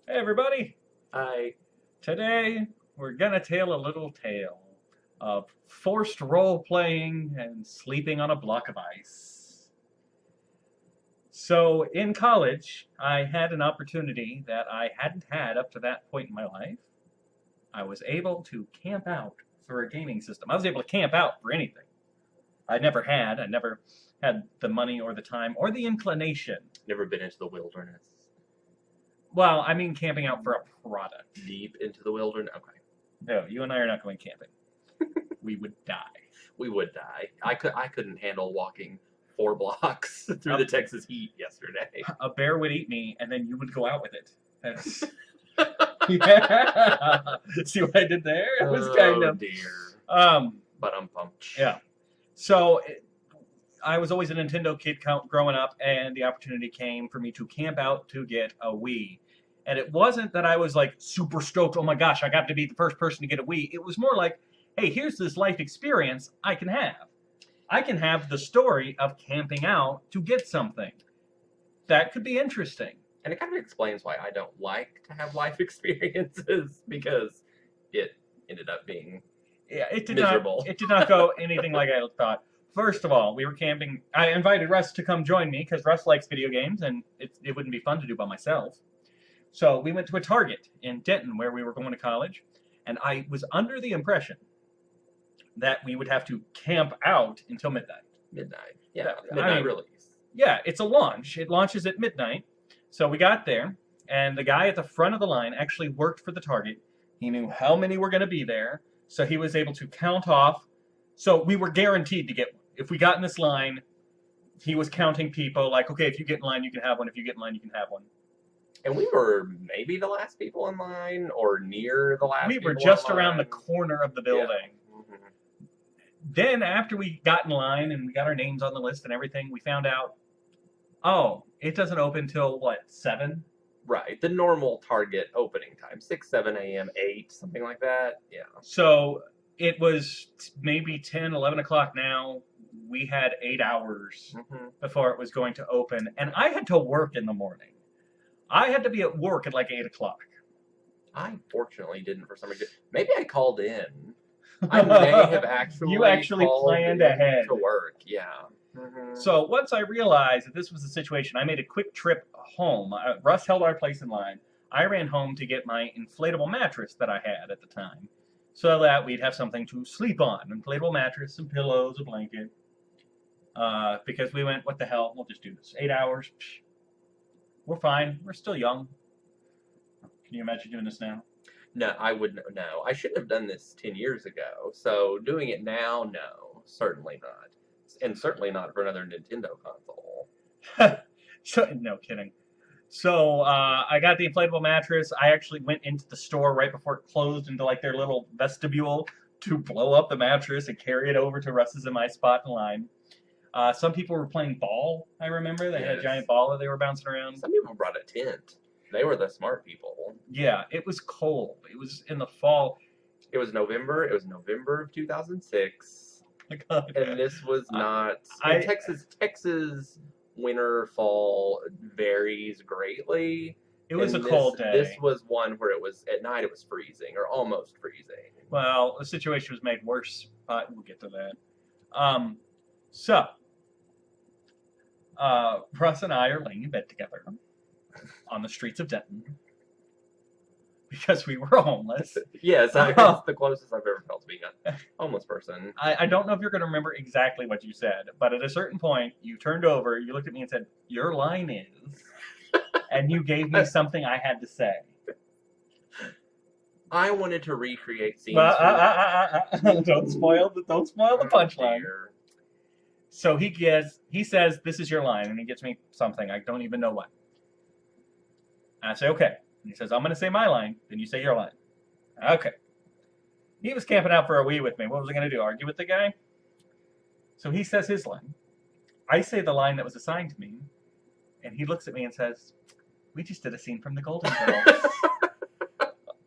Hey everybody! I Today we're gonna tell a little tale of forced role-playing and sleeping on a block of ice. So in college, I had an opportunity that I hadn't had up to that point in my life. I was able to camp out for a gaming system. I was able to camp out for anything. I never had the money or the time or the inclination. never been into the wilderness. Well, I mean camping out for a product. Deep into the wilderness. Okay, No, you and I are not going camping. We would die. we would die. I couldn't handle walking 4 blocks through A, the Texas heat yesterday. a bear would eat me, and then you would go out with it. That's yeah. See what I did there? It was kind Oh of dear. um But I'm pumped. yeah. So I was always a Nintendo kid growing up, and the opportunity came for me to camp out to get a Wii. And it wasn't that I was like super stoked. Oh my gosh, I got to be the first person to get a Wii. It was more like, hey, here's this life experience I can have. I can have the story of camping out to get something. That could be interesting. And it kind of explains why I don't like to have life experiences because it ended up being Yeah, it did miserable. not. It did not go anything like I thought. First of all, we were camping. I invited Russ to come join me because Russ likes video games, and it wouldn't be fun to do by myself. So we went to a Target in Denton where we were going to college, and I was under the impression that we would have to camp out until midnight. Midnight. Yeah, I midnight mean, release. Yeah, it's a launch. It launches at midnight. So we got there, and the guy at the front of the line actually worked for the Target. He knew how many were going to be there, so he was able to count off. So we were guaranteed to get one. If we got in this line, he was counting people like, okay, if you get in line, you can have one. If you get in line, you can have one. And we were maybe the last people in line or near the last We were people just in around the line. corner of the building. Yeah. Mhm. Then after we got in line and we got our names on the list and everything, we found out, oh, it doesn't open till what, 7? Right. The normal Target opening time, 6, 7 a.m., 8, something like that. Yeah. So it was maybe 10, 11 o'clock now. We had 8 hours hmm before it was going to open, and I had to work in the morning. I had to be at work at like 8 o'clock. I fortunately didn't for some reason. Maybe I called in. I may have You actually called planned in ahead. to work. Yeah. hmm So once I realized that this was the situation, I made a quick trip home. Russ held our place in line. I ran home to get my inflatable mattress that I had at the time, so that we'd have something to sleep on. Inflatable mattress, some pillows, a blanket. Because we went, what the hell? We'll just do this. 8 hours. Psh, we're fine. We're still young. Can you imagine doing this now? No, I wouldn't. No, I shouldn't have done this 10 years ago. So doing it now, no, certainly not. And certainly not for another Nintendo console. So, no kidding. So I got the inflatable mattress. I actually went into the store right before it closed into like their little vestibule to blow up the mattress and carry it over to Russ's and my spot in line. Some people were playing ball. I remember they had a Yes. giant ball that they were bouncing around. Some people brought a tent. They were the smart people. Yeah, it was cold. It was in the fall. It was November. It was November of 2006. And this was not. I- Texas winter fall varies greatly. It was a And cold day. This was one where it was at night. It was freezing or almost freezing. Well, the situation was made worse, but we'll get to that. So, Russ and I are laying in bed together on the streets of Denton because we were homeless. Yes, that's the closest I've ever felt to being a homeless person. I don't know if you're going to remember exactly what you said, but at a certain point, you turned over, you looked at me and said, "Your line is," and you gave me something I had to say. I wanted to recreate scenes. Don't spoil the punchline. Dear. So he says, "This is your line," and he gets me something. I don't even know what. And I say, "Okay." And he says, "I'm going to say my line, then you say your line." Okay. He was camping out for a Wii with me. What was I going to do? Argue with the guy? So he says his line. I say the line that was assigned to me, and he looks at me and says, "We just did a scene from the Golden Girls."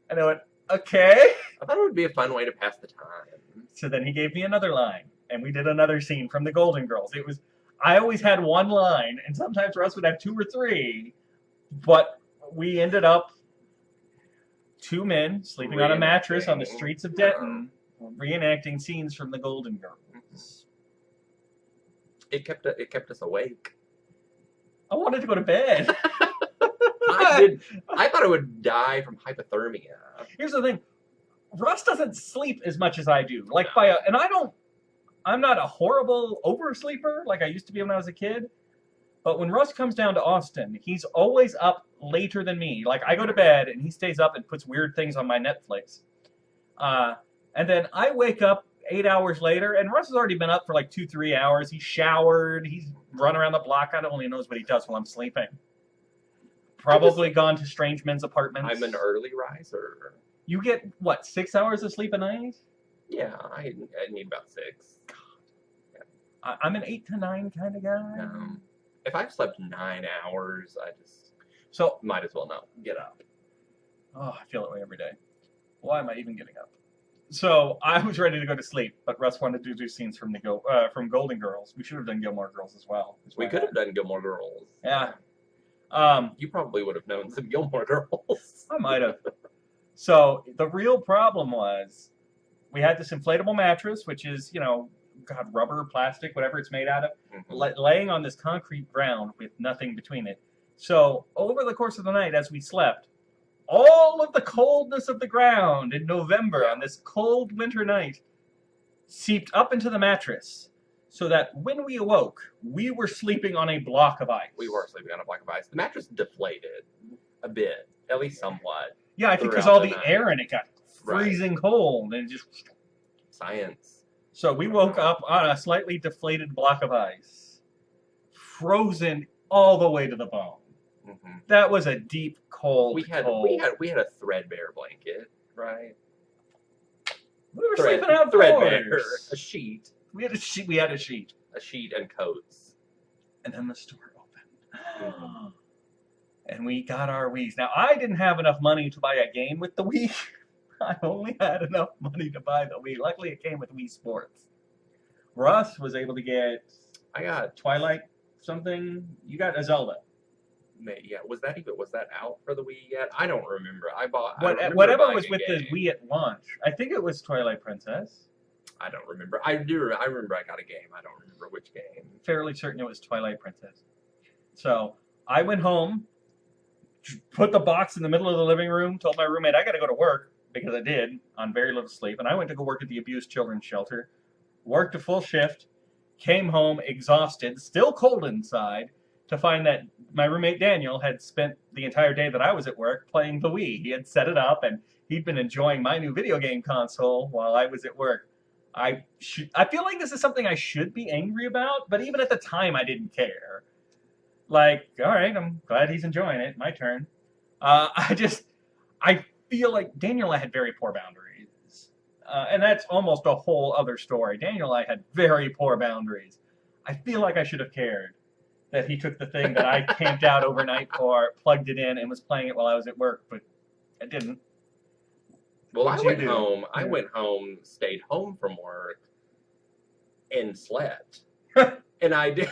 And I went, "Okay." I thought it would be a fun way to pass the time. So then he gave me another line, and we did another scene from the Golden Girls. I always had one line, and sometimes Russ would have 2 or 3, but we ended up two men sleeping on a mattress on the Reenacting. streets of Denton, reenacting scenes from the Golden Girls. It kept us awake. I wanted to go to bed. I thought I would die from hypothermia. Here's the thing. Russ doesn't sleep as much as I do. Like No. I'm not a horrible oversleeper like I used to be when I was a kid. But when Russ comes down to Austin, he's always up later than me. Like, I go to bed, and he stays up and puts weird things on my Netflix. And then I wake up 8 hours later, and Russ has already been up for like 2-3 hours. He's showered. He's run around the block. God only knows what he does while I'm sleeping. Probably gone to strange men's apartments. I'm an early riser. You get, what, 6 hours of sleep a night? Yeah, I need about 6. I'm an 8 to 9 kind of guy. If I've slept 9 hours, I just So, might as well not get up. oh, I feel that way every day. Why am I even getting up? So I was ready to go to sleep, but Russ wanted to do scenes from from Golden Girls. We should have done Gilmore Girls as well. We could have done Gilmore Girls. Yeah. You probably would have known some Gilmore Girls. I might have. So the real problem was we had this inflatable mattress, which is, God, rubber, plastic, whatever it's made out of, laying on this concrete ground with nothing between it. So over the course of the night, as we slept, all of the coldness of the ground in November on this cold winter night seeped up into the mattress, so that when we awoke, we were sleeping on a block of ice. We were sleeping on a block of ice. The mattress deflated a bit, at least somewhat. Yeah, I think because throughout all the the night. air in it got freezing cold, and it just... Science. So we woke up on a slightly deflated block of ice, frozen all the way to the bone. Mm-hmm. That was a deep, cold, We had a threadbare blanket, right? We were sleeping outdoors. Threadbare, a sheet, We had a sheet. We had a sheet. a sheet and coats. And then the store opened. Mhm. And we got our Wii's. Now, I didn't have enough money to buy a game with the Wii. I only had enough money to buy the Wii. Luckily, it came with Wii Sports. Russ was able to get I got Twilight something. You got a Zelda. yeah. Was that out for the Wii yet? I don't remember. I remember Whatever buying was a with the game. Wii at launch. I think it was Twilight Princess. I don't remember. I remember I got a game. I don't remember which game. Fairly certain it was Twilight Princess. So I went home, put the box in the middle of the living room, told my roommate I got to go to work, because I did, on very little sleep, and I went to go work at the abused children's shelter, worked a full shift, came home exhausted, still cold inside, to find that my roommate Daniel had spent the entire day that I was at work playing the Wii. He had set it up, and he'd been enjoying my new video game console while I was at work. I feel like this is something I should be angry about, but even at the time I didn't care. Like, all right, I'm glad he's enjoying it. My turn. I feel like Daniel and I had very poor boundaries. And that's almost a whole other story. Daniel and I had very poor boundaries. I feel like I should have cared that he took the thing that I camped out overnight for, plugged it in, and was playing it while I was at work, but I didn't. Well, I What'd you went do? home. I went home, stayed home from work, and slept. And I did.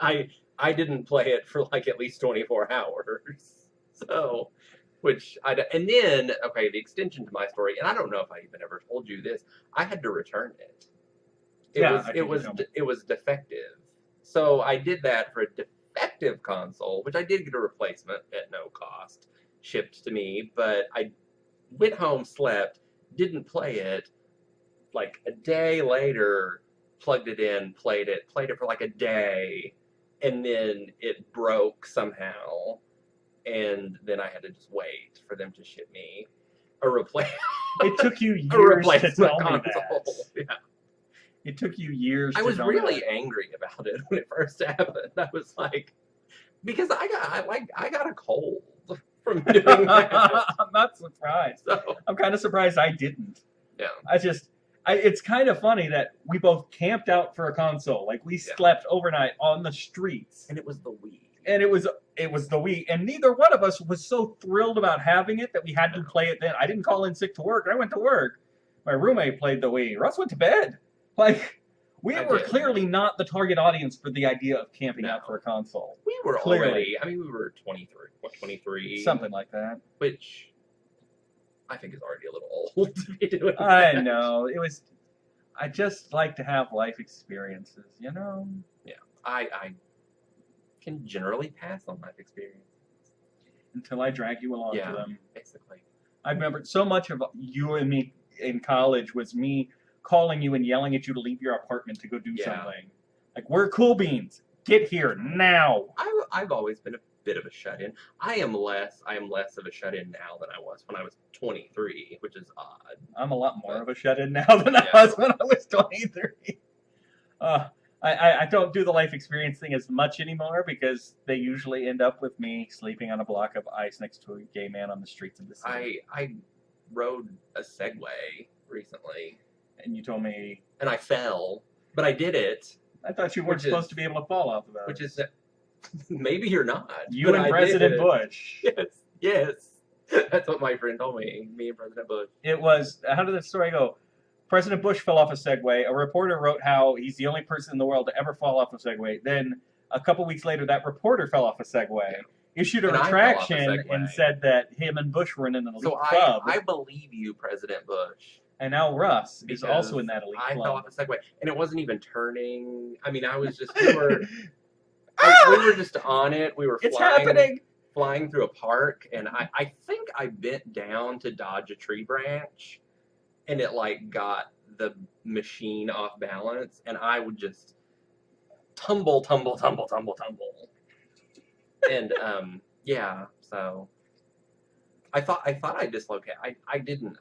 I didn't play it for like at least 24 hours. So, and then the extension to my story, and I don't know if I even ever told you this. I had to return it. It was defective. So I did that for a defective console, which I did get a replacement at no cost, shipped to me. But I went home, slept, didn't play it. Like a day later, plugged it in, played it for like a day, and then it broke somehow. And then I had to just wait for them to ship me a replacement. It took you years to tell me console. that. Yeah. It took you years I to was tell me really that. angry about it when it first happened. I was like, because I got a cold from doing that. I'm not surprised. So, I'm kind of surprised I didn't. yeah. It's kind of funny that we both camped out for a console. Like, we slept overnight on the streets. And it was the Wii. And it was the Wii. And neither one of us was so thrilled about having it that we had to play it then. I didn't call in sick to work. I went to work. My roommate played the Wii. Russ went to bed. Like, we were clearly not the target audience for the idea of camping out for a console. We were Clearly. we were 23. What, 23? Something like that. Which, I think is already a little old to be doing I that. know. I just like to have life experiences, you know? Yeah, I can generally pass on life experience. Until I drag you along to Yeah, them. basically. I remember so much of you and me in college was me calling you and yelling at you to leave your apartment to go do Yeah. something. Like, we're cool beans. Get here now. I've always been a bit of a shut-in. I am less of a shut-in now than I was when I was 23, which is odd. I'm a lot more But- of a shut-in now than I Yeah. was when I was 23. Uh, I don't do the life experience thing as much anymore because they usually end up with me sleeping on a block of ice next to a gay man on the streets of the city. I rode a Segway recently, And you told me, and I fell, but I did it, I thought you weren't Which supposed is- to be able to fall off of those. which is maybe you're not. You but and I President did. Bush. Yes. That's what my friend told me. Me and President Bush. It was, how did the story go? President Bush fell off a Segway. A reporter wrote how he's the only person in the world to ever fall off a Segway. Then a couple weeks later, that reporter fell off a Segway, issued a And I fell off a retraction, Segway. and said that him and Bush were in an elite So club. I believe you, President Bush. And now Russ is Because also in that elite I fell club. off a Segway, and it wasn't even turning. I mean, I was just we were just on it. We were It's flying, happening! flying through a park, and I think I bent down to dodge a tree branch, and it like got the machine off balance, and I would just tumble, and yeah. So I thought I dislocated. I didn't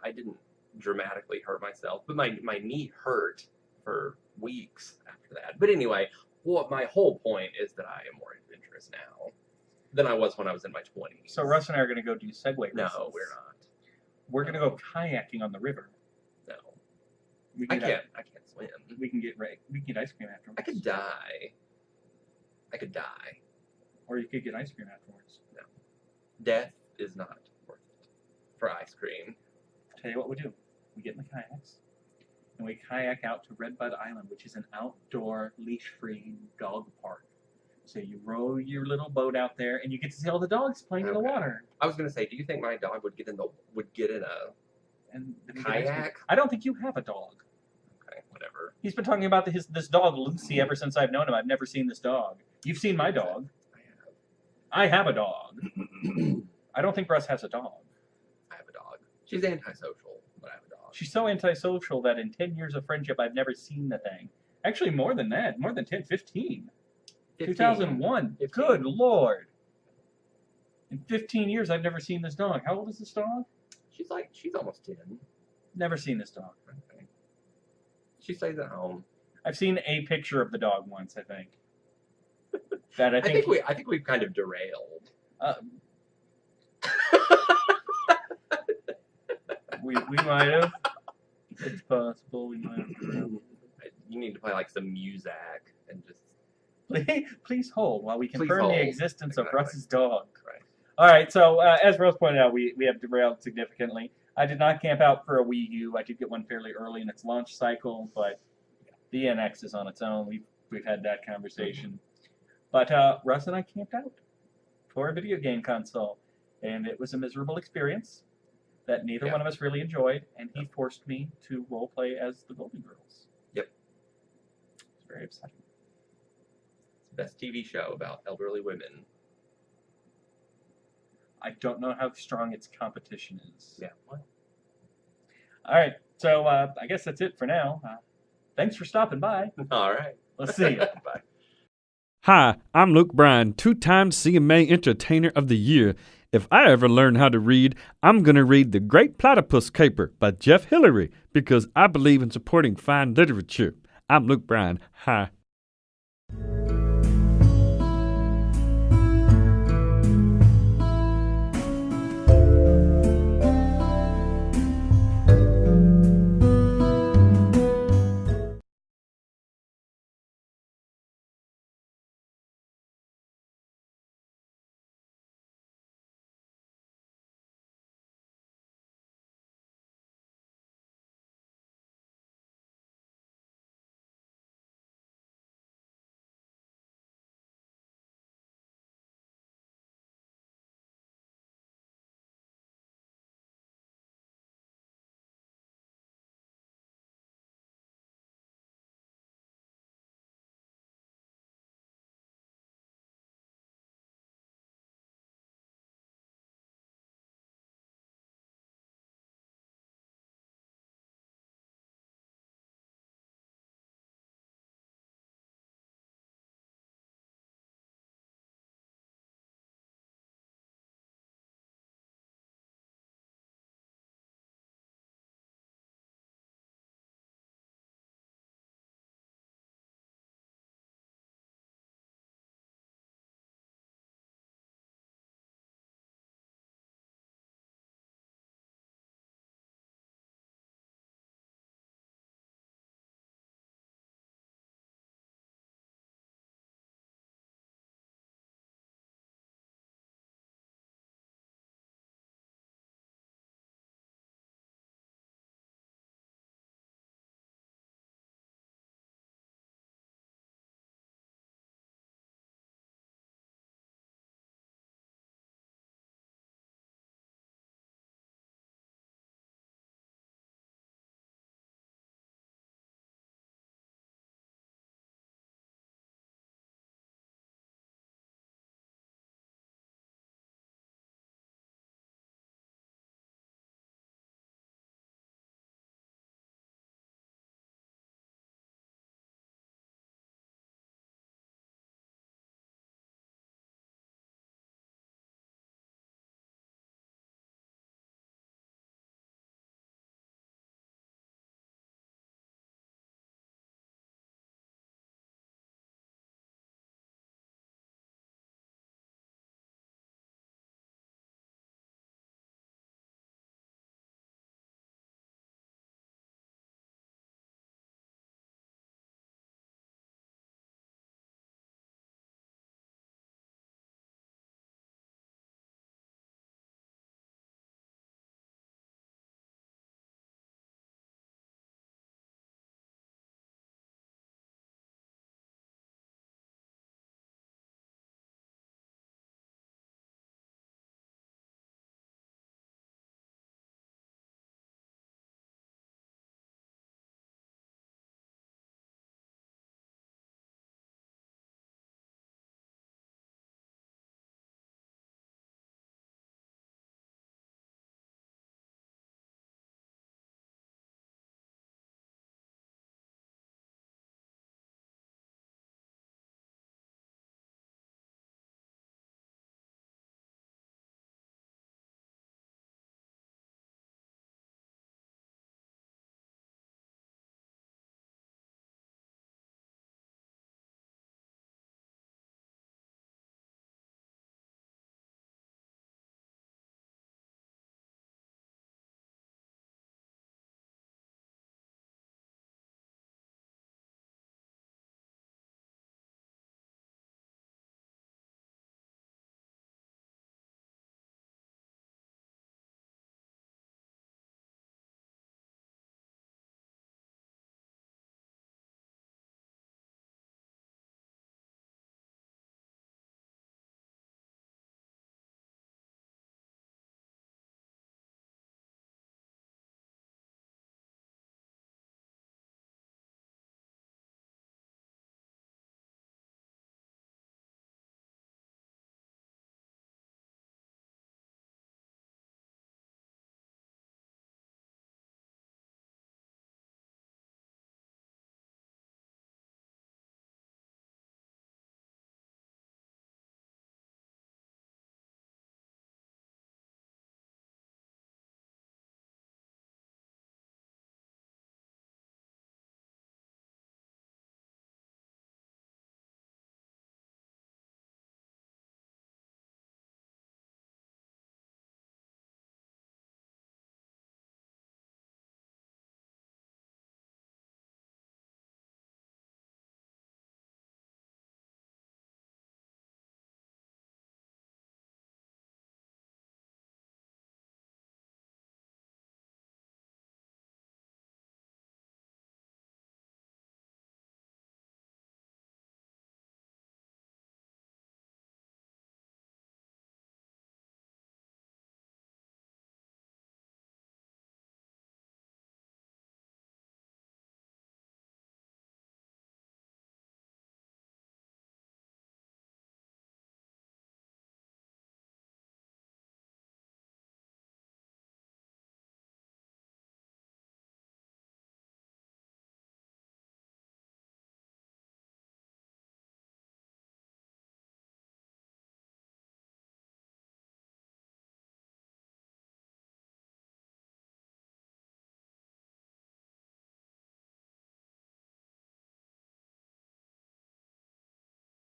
dramatically hurt myself, but my knee hurt for weeks after that. But anyway, what my whole point is that I am more adventurous now than I was when I was in my 20s. So Russ and I are going to go do Segway races. No, we're not. We're going to go kayaking on the river. No, We I can can't swim. We can get ice cream afterwards. I could die. I could die. Or you could get ice cream afterwards. No, death is not worth it for ice cream. Tell you what we do. We get in the kayaks, and we kayak out to Red Bud Island, which is an outdoor, leash-free dog park. So you row your little boat out there, and you get to see all the dogs playing in the Okay. water. I was gonna say, do you think my dog would get in a And then we get ice cream. kayak? I don't think you have a dog. Okay, whatever. He's been talking about this dog, Lucy, ever since I've known him. I've never seen this dog. You've seen my dog. I have a dog. I don't think Russ has a dog. I have a dog. She's antisocial, but I have a dog. She's so antisocial that in 10 years of friendship, I've never seen the thing. Actually, more than that. More than 10, 15. 2001. 15. Good Lord. In 15 years, I've never seen this dog. How old is this dog? She's almost 10. Never seen this dog. Okay. She stays at home. I've seen a picture of the dog once, I think. That I think we've kind of derailed. We might have. It's possible we might have. You need to play like some music and just Please hold while we Please confirm hold. the existence of Exactly. Russ's dog. right. All right, so as Rose pointed out, we have derailed significantly. I did not camp out for a Wii U. I did get one fairly early in its launch cycle, but the NX is on its own. We've had that conversation. But Russ and I camped out for a video game console, and it was a miserable experience that neither Yeah. one of us really enjoyed, and he forced me to roleplay as the Golden Girls. Yep. It's very upsetting. It's the best TV show about elderly women. I don't know how strong its competition is. Yeah. Well, All right, so I guess that's it for now. Thanks for stopping by. all right. Let's see you. Bye. Hi, I'm Luke Bryan, two-time CMA Entertainer of the Year. If I ever learn how to read, I'm going to read The Great Platypus Caper by Jeff Hillary because I believe in supporting fine literature. I'm Luke Bryan. Hi.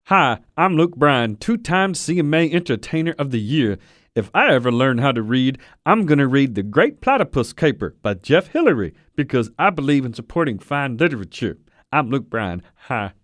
Hi, I'm Luke Bryan, 2-time CMA Entertainer of the Year. If I ever learn how to read, I'm going to read The Great Platypus Caper by Jeff Hillary because I believe in supporting fine literature. I'm Luke Bryan. Hi.